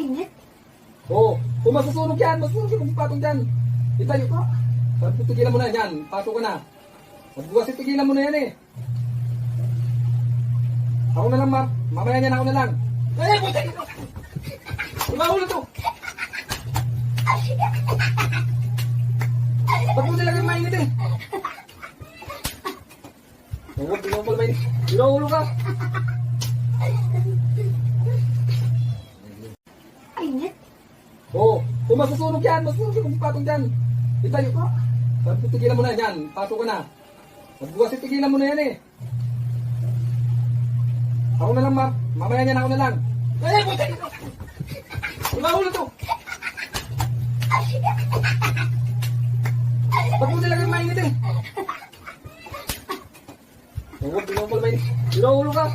Init. Oo. Kung masusunog yan, masusunog yung patong dyan. Itayo ka. Sabi ko, tigilan mo na yan. Pasok ka na. Magbukas, tigilan mo na yan eh. Ako na lang, ma'am. Mamaya niyan ako na lang. Eh, buti! Iba to. Ba't mo talagang mainit eh? Huwag, hindi mo pala mainit. Inuulo ka. Init. Oo. Kung masusunog yan, masusunog yung patong dyan. Itayo ka. Sabi ko, tigilan mo na yan. Pasok ka na. Magbukas, tigilan mo na yan eh. Ako na lang, ma'am. Mamaya niyan ako na lang. Eh, buti! Iba to. Ba't mo talagang mainit eh? Huwag, hindi mo pala mainit. Inuulo ka.